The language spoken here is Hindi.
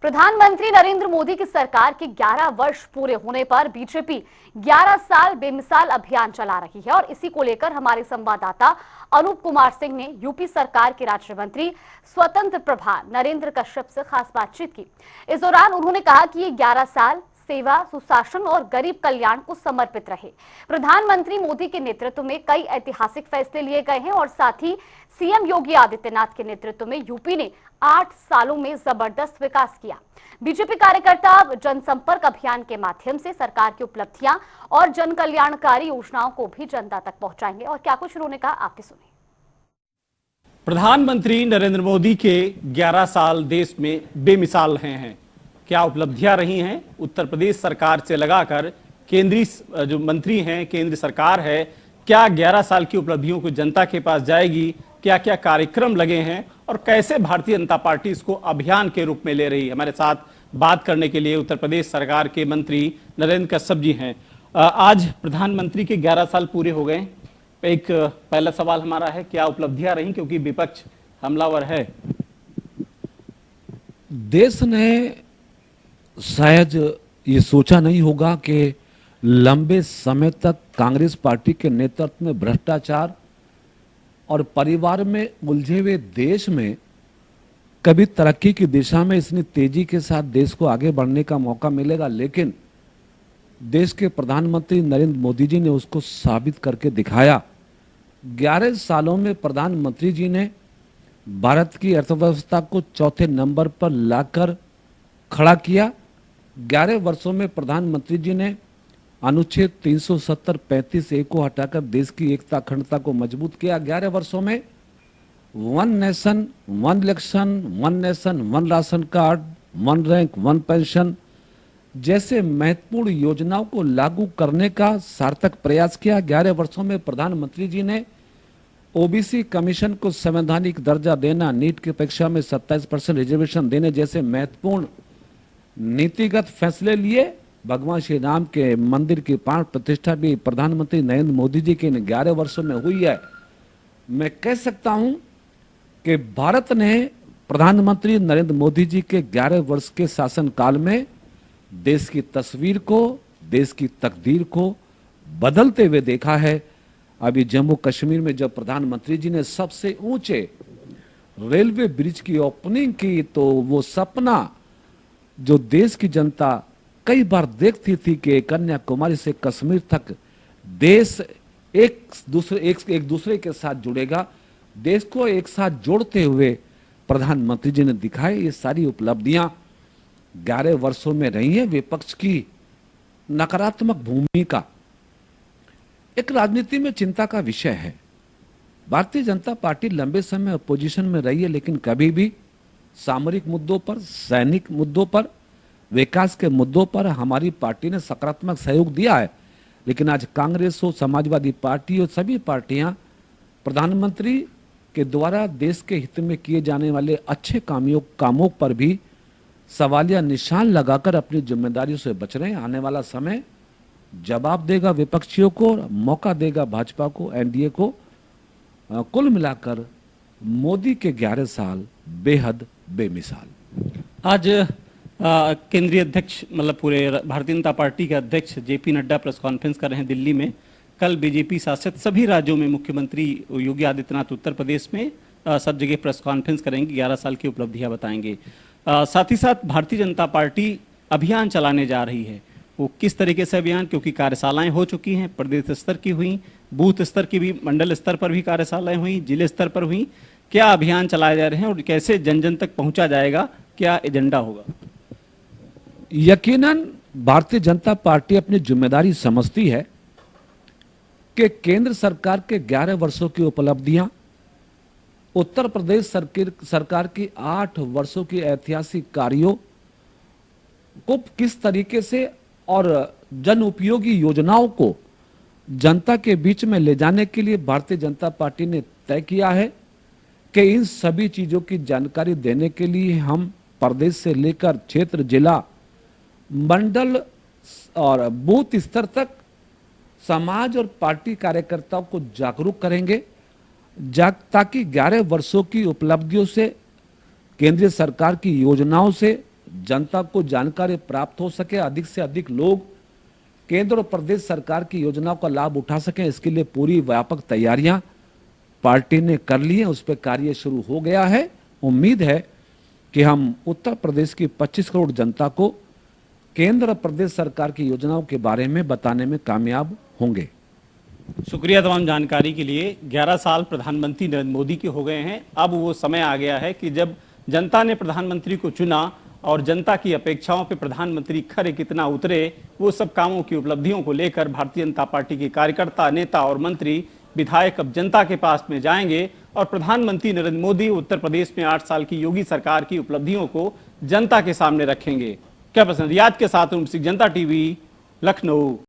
प्रधानमंत्री नरेंद्र मोदी की सरकार के 11 वर्ष पूरे होने पर बीजेपी 11 साल बेमिसाल अभियान चला रही है और इसी को लेकर हमारे संवाददाता अनूप कुमार सिंह ने यूपी सरकार के राज्य मंत्री स्वतंत्र प्रभार नरेंद्र कश्यप से खास बातचीत की। इस दौरान उन्होंने कहा कि ये 11 साल सेवा, सुशासन और गरीब कल्याण को समर्पित रहे। प्रधानमंत्री मोदी के नेतृत्व में कई ऐतिहासिक फैसले लिए गए हैं और साथ ही सीएम योगी आदित्यनाथ के नेतृत्व में यूपी ने 8 सालों में जबरदस्त विकास किया। बीजेपी कार्यकर्ता अब जनसंपर्क अभियान के माध्यम से सरकार की उपलब्धियां और जन कल्याणकारी योजनाओं को भी जनता तक पहुंचाएंगे। और क्या कुछ उन्होंने कहा, आप भी सुनिए। प्रधानमंत्री नरेंद्र मोदी के 11 साल देश में बेमिसाल रहे हैं। क्या उपलब्धियां रही हैं? उत्तर प्रदेश सरकार से लगाकर केंद्रीय जो मंत्री हैं, केंद्र सरकार है, क्या 11 साल की उपलब्धियों को जनता के पास जाएगी? क्या क्या कार्यक्रम लगे हैं और कैसे भारतीय जनता पार्टी इसको अभियान के रूप में ले रही है? हमारे साथ बात करने के लिए उत्तर प्रदेश सरकार के मंत्री नरेंद्र कश्यप जी हैं। आज प्रधानमंत्री के 11 साल पूरे हो गए। एक पहला सवाल हमारा है, क्या उपलब्धियां रही, क्योंकि विपक्ष हमलावर है? देश ने शायद ये सोचा नहीं होगा कि लंबे समय तक कांग्रेस पार्टी के नेतृत्व में भ्रष्टाचार और परिवार में उलझे हुए देश में कभी तरक्की की दिशा में इतनी तेजी के साथ देश को आगे बढ़ने का मौका मिलेगा। लेकिन देश के प्रधानमंत्री नरेंद्र मोदी जी ने उसको साबित करके दिखाया। 11 सालों में प्रधानमंत्री जी ने भारत की अर्थव्यवस्था को चौथे नंबर पर लाकर खड़ा किया। 11 वर्षों में प्रधानमंत्री जी ने अनुच्छेद 370, 35 ए को हटाकर देश की एकता अखंडता को मजबूत किया। 11 वर्षों में one nation one election, one nation one ration card, one rank one pension जैसे महत्वपूर्ण योजनाओं को लागू करने का सार्थक प्रयास किया। 11 वर्षों में प्रधानमंत्री जी ने ओबीसी कमीशन को संवैधानिक दर्जा देना, नीट की परीक्षा में 27% रिजर्वेशन देने जैसे महत्वपूर्ण नीतिगत फैसले लिए। भगवान श्री राम के मंदिर की प्राण प्रतिष्ठा भी प्रधानमंत्री नरेंद्र मोदी जी के इन 11 वर्षों में हुई है। मैं कह सकता हूं कि भारत ने प्रधानमंत्री नरेंद्र मोदी जी के 11 वर्ष के शासनकाल में देश की तस्वीर को, देश की तकदीर को बदलते हुए देखा है। अभी जम्मू कश्मीर में जब प्रधानमंत्री जी ने सबसे ऊंचे रेलवे ब्रिज की ओपनिंग की तो वो सपना जो देश की जनता कई बार देखती थी कि कन्याकुमारी से कश्मीर तक देश एक दूसरे के साथ जुड़ेगा, देश को एक साथ जोड़ते हुए प्रधानमंत्री जी ने दिखाए। ये सारी उपलब्धियां 11 वर्षों में रही है। विपक्ष की नकारात्मक भूमिका एक राजनीति में चिंता का विषय है। भारतीय जनता पार्टी लंबे समय अपोजिशन में रही है, लेकिन कभी भी सामरिक मुद्दों पर, सैनिक मुद्दों पर, विकास के मुद्दों पर हमारी पार्टी ने सकारात्मक सहयोग दिया है। लेकिन आज कांग्रेस हो, समाजवादी पार्टी हो, सभी पार्टियां प्रधानमंत्री के द्वारा देश के हित में किए जाने वाले अच्छे कामों पर भी सवालिया निशान लगाकर अपनी जिम्मेदारियों से बच रहे हैं। आने वाला समय जवाब देगा विपक्षियों को, मौका देगा भाजपा को, एनडीए को। कुल मिलाकर मोदी के 11 साल बेहद बेमिसाल। आज केंद्रीय अध्यक्ष, मतलब पूरे भारतीय जनता पार्टी के अध्यक्ष जेपी नड्डा प्रेस कॉन्फ्रेंस कर रहे हैं दिल्ली में। कल बीजेपी शासित सभी राज्यों में मुख्यमंत्री योगी आदित्यनाथ उत्तर प्रदेश में सब जगह प्रेस कॉन्फ्रेंस करेंगे, 11 साल की उपलब्धियां बताएंगे। साथ ही साथ भारतीय जनता पार्टी अभियान चलाने जा रही है। वो किस तरीके से अभियान, क्योंकि कार्यशालाएं हो चुकी हैं, प्रदेश स्तर की हुई, बूथ स्तर की भी, मंडल स्तर पर भी कार्यशालाएं हुई, जिले स्तर पर हुई। क्या अभियान चलाए जा रहे हैं और कैसे जन जन तक पहुंचा जाएगा, क्या एजेंडा होगा? यकीनन भारतीय जनता पार्टी अपनी जिम्मेदारी समझती है कि केंद्र सरकार के 11 वर्षों की उपलब्धियां, उत्तर प्रदेश सरकार की 8 वर्षों की ऐतिहासिक कार्यों को किस तरीके से और जन उपयोगी योजनाओं को जनता के बीच में ले जाने के लिए भारतीय जनता पार्टी ने तय किया है कि इन सभी चीजों की जानकारी देने के लिए हम प्रदेश से लेकर क्षेत्र, जिला, मंडल और बूथ स्तर तक समाज और पार्टी कार्यकर्ताओं को जागरूक करेंगे, ताकि 11 वर्षों की उपलब्धियों से, केंद्रीय सरकार की योजनाओं से जनता को जानकारी प्राप्त हो सके, अधिक से अधिक लोग केंद्र और प्रदेश सरकार की योजनाओं का लाभ उठा सकें, इसके लिए पूरी व्यापक तैयारियां पार्टी ने कर ली है। उस पर कार्य शुरू हो गया है। उम्मीद है कि हम उत्तर प्रदेश की 25 करोड़ जनता को केंद्र और प्रदेश सरकार की योजनाओं के बारे में बताने में कामयाब होंगे। शुक्रिया तमाम जानकारी के लिए। 11 साल प्रधानमंत्री नरेंद्र मोदी के हो गए हैं। अब वो समय आ गया है कि जब जनता ने प्रधानमंत्री को चुना और जनता की अपेक्षाओं पे प्रधानमंत्री खरे कितना उतरे, वो सब कामों की उपलब्धियों को लेकर भारतीय जनता पार्टी के कार्यकर्ता, नेता और मंत्री, विधायक अब जनता के पास में जाएंगे और प्रधानमंत्री नरेंद्र मोदी उत्तर प्रदेश में 8 साल की योगी सरकार की उपलब्धियों को जनता के सामने रखेंगे। क्या पसंद? रियाज के साथ उम्र सिंह, जनता टीवी, लखनऊ।